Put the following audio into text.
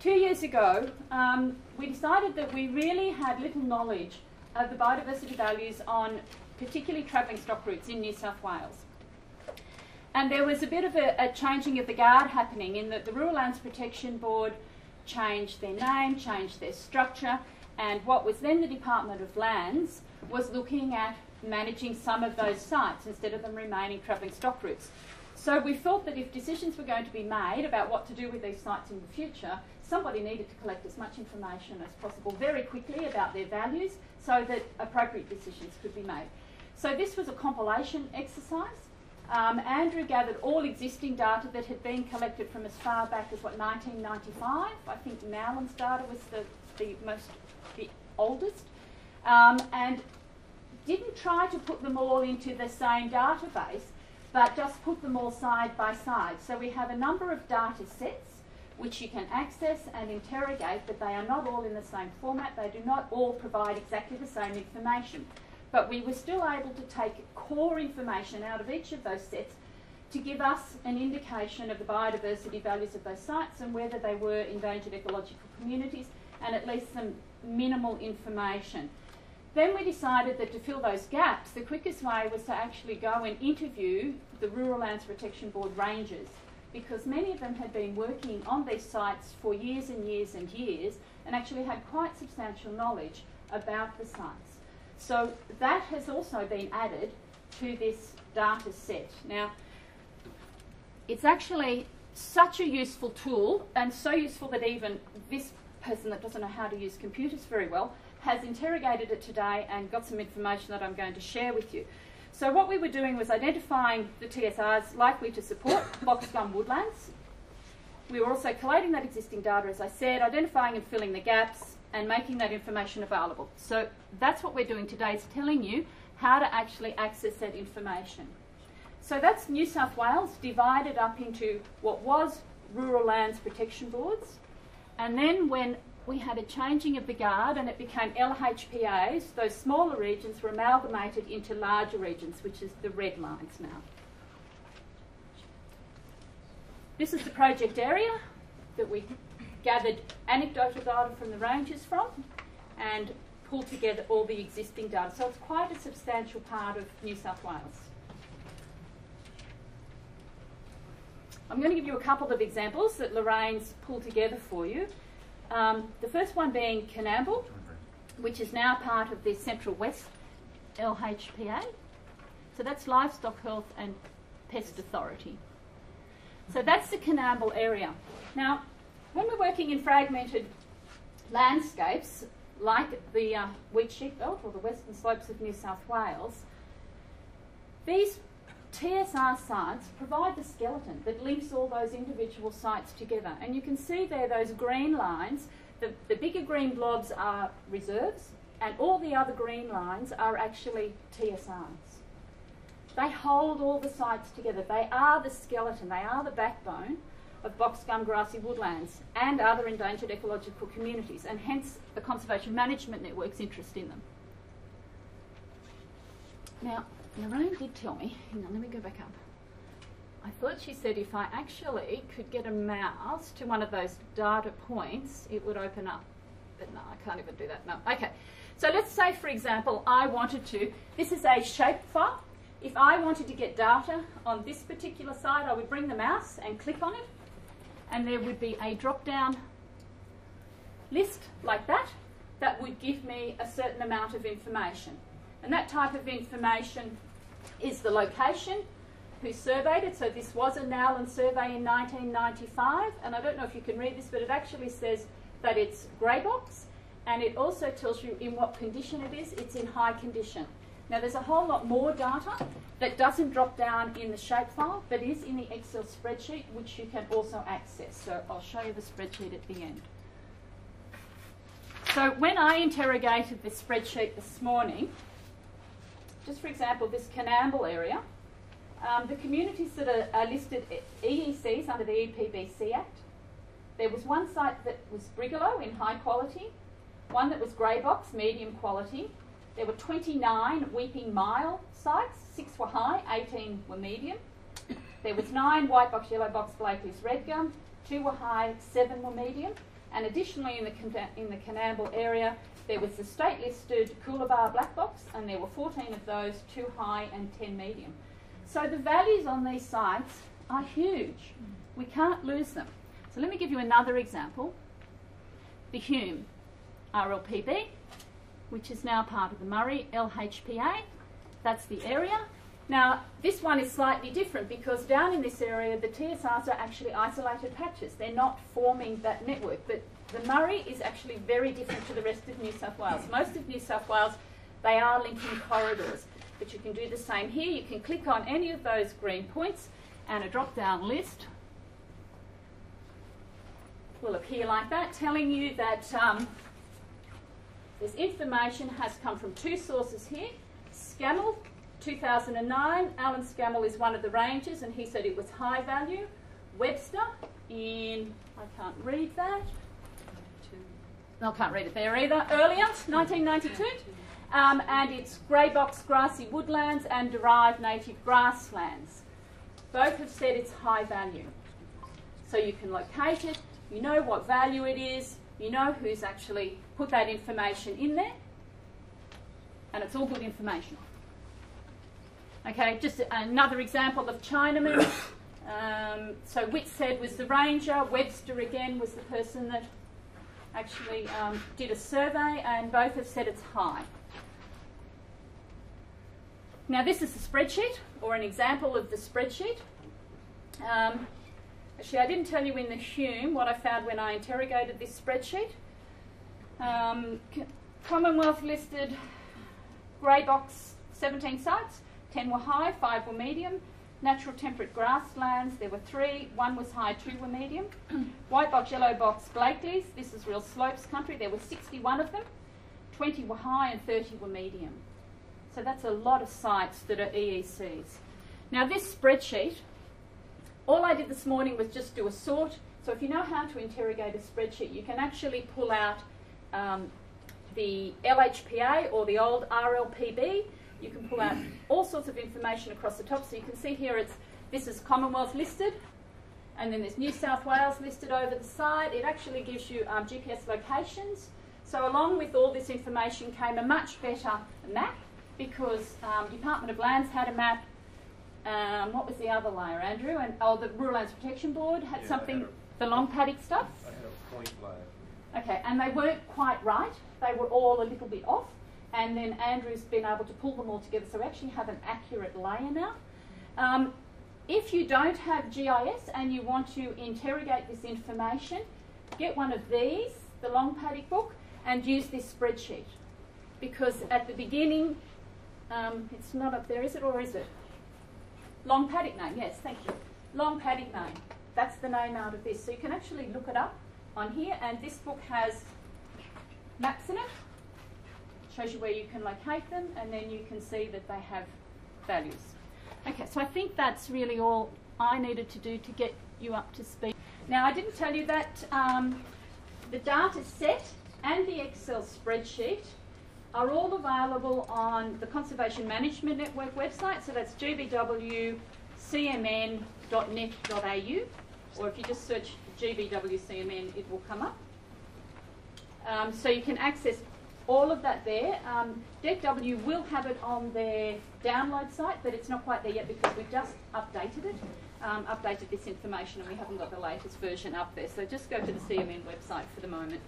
2 years ago, we decided that we really had little knowledge of the biodiversity values on particularly travelling stock routes in New South Wales. And there was a bit of a changing of the guard happening in that the Rural Lands Protection Board changed their name, changed their structure, and what was then the Department of Lands was looking at managing some of those sites instead of them remaining travelling stock routes. So we thought that if decisions were going to be made about what to do with these sites in the future, somebody needed to collect as much information as possible very quickly about their values so that appropriate decisions could be made. So this was a compilation exercise. Andrew gathered all existing data that had been collected from as far back as, 1995. I think Nowlan's data was the oldest. And didn't try to put them all into the same database, but just put them all side by side. So we have a number of data sets which you can access and interrogate, but they are not all in the same format. They do not all provide exactly the same information. But we were still able to take core information out of each of those sets to give us an indication of the biodiversity values of those sites and whether they were endangered ecological communities, and at least some minimal information. Then we decided that to fill those gaps, the quickest way was to actually go and interview the Rural Lands Protection Board rangers, because many of them had been working on these sites for years and years and years and actually had quite substantial knowledge about the sites. So that has also been added to this data set. Now, it's actually such a useful tool, and so useful that even this person that doesn't know how to use computers very well has interrogated it today and got some information that I'm going to share with you. So what we were doing was identifying the TSRs likely to support box gum woodlands. We were also collating that existing data, as I said, identifying and filling the gaps and making that information available. So that's what we're doing today, is telling you how to actually access that information. So that's New South Wales divided up into what was Rural Lands Protection Boards, and then when we had a changing of the guard and it became LHPAs, those smaller regions were amalgamated into larger regions, which is the red lines now. This is the project area that we gathered anecdotal data from the rangers from and pulled together all the existing data. So it's quite a substantial part of New South Wales. I'm going to give you a couple of examples that Lorraine's pulled together for you. The first one being Coonamble, which is now part of the Central West LHPA. So that's Livestock Health and Pest Authority. So that's the Coonamble area. Now, when we're working in fragmented landscapes, like the wheat sheep belt or the western slopes of New South Wales, these TSR sites provide the skeleton that links all those individual sites together. And you can see there those green lines. The bigger green blobs are reserves, and all the other green lines are actually TSRs. They hold all the sites together. They are the skeleton, they are the backbone of box gum grassy woodlands and other endangered ecological communities, and hence the Conservation Management Network's interest in them. Now, Lorraine did tell me, hang on, let me go back up. I thought she said if I actually could get a mouse to one of those data points, it would open up. But no, I can't even do that, no. Okay, so let's say, for example, I wanted to, this is a shapefile. If I wanted to get data on this particular site, I would bring the mouse and click on it, and there would be a drop-down list like that that would give me a certain amount of information. And that type of information is the location, who surveyed it. So this was a Nowlan survey in 1995, and I don't know if you can read this, but it actually says that it's grey box, and it also tells you in what condition it is. It's in high condition. Now there's a whole lot more data that doesn't drop down in the shapefile, but is in the Excel spreadsheet, which you can also access. So I'll show you the spreadsheet at the end. So when I interrogated this spreadsheet this morning, just for example, this Coonamble area, the communities that are listed EECs under the EPBC Act, there was one site that was Brigalow in high quality, one that was grey box, medium quality. There were 29 Weeping Mile sites, 6 were high, 18 were medium. There was 9 white box, yellow box, Blakely's red gum, 2 were high, 7 were medium. And additionally, in the Canamble area, there was the state-listed Coolabah black box, and there were 14 of those, 2 high and 10 medium. So the values on these sites are huge. We can't lose them. So let me give you another example. The Hume RLPB, which is now part of the Murray LHPA. That's the area. Now, this one is slightly different because down in this area, the TSRs are actually isolated patches. They're not forming that network. But the Murray is actually very different to the rest of New South Wales. Most of New South Wales, they are linking corridors. But you can do the same here. You can click on any of those green points and a drop-down list will appear like that, telling you that this information has come from 2 sources here. Scammell, 2009, Alan Scammell is one of the rangers, and he said it was high value. Webster in, I can't read that. No, I can't read it there either. Earlier, 1992. And it's grey box grassy woodlands and derived native grasslands. Both have said it's high value. So you can locate it, you know what value it is, you know who's actually put that information in there, and it's all good information. Okay, just another example of Chinaman. So Whitshead was the ranger, Webster again was the person that actually did a survey, and both have said it's high. Now this is the spreadsheet, or an example of the spreadsheet. Actually, I didn't tell you in the Hume what I found when I interrogated this spreadsheet. Commonwealth listed grey box 17 sites, 10 were high, 5 were medium. Natural temperate grasslands, there were 3, 1 was high, 2 were medium. White box, yellow box, Blakely's, this is real slopes country, there were 61 of them. 20 were high and 30 were medium. So that's a lot of sites that are EECs. Now this spreadsheet, all I did this morning was just do a sort. So if you know how to interrogate a spreadsheet, you can actually pull out the LHPA or the old RLPB. You can pull out all sorts of information across the top. So you can see here this is Commonwealth listed, and then there's New South Wales listed over the side. It actually gives you GPS locations. So along with all this information came a much better map, because Department of Lands had a map. What was the other layer, Andrew? And the Rural Lands Protection Board had something, the long paddock stuff. I had a point layer. Okay, and they weren't quite right. They were all a little bit off. And then Andrew's been able to pull them all together, so we actually have an accurate layer now. If you don't have GIS and you want to interrogate this information, get one of these, the long paddock book, and use this spreadsheet. Because at the beginning, it's not up there, is it, or is it? Long paddock name, yes, thank you. Long paddock name, that's the name out of this. So you can actually look it up on here, and this book has maps in it. Shows you where you can locate them, and then you can see that they have values. Okay, so I think that's really all I needed to do to get you up to speed. Now, I didn't tell you that the data set and the Excel spreadsheet are all available on the Conservation Management Network website, so that's gbwcmn.net.au, or if you just search gbwcmn, it will come up. So you can access all of that there. DECW will have it on their download site, but it's not quite there yet because we just updated it, updated this information, and we haven't got the latest version up there. So just go to the CMN website for the moment.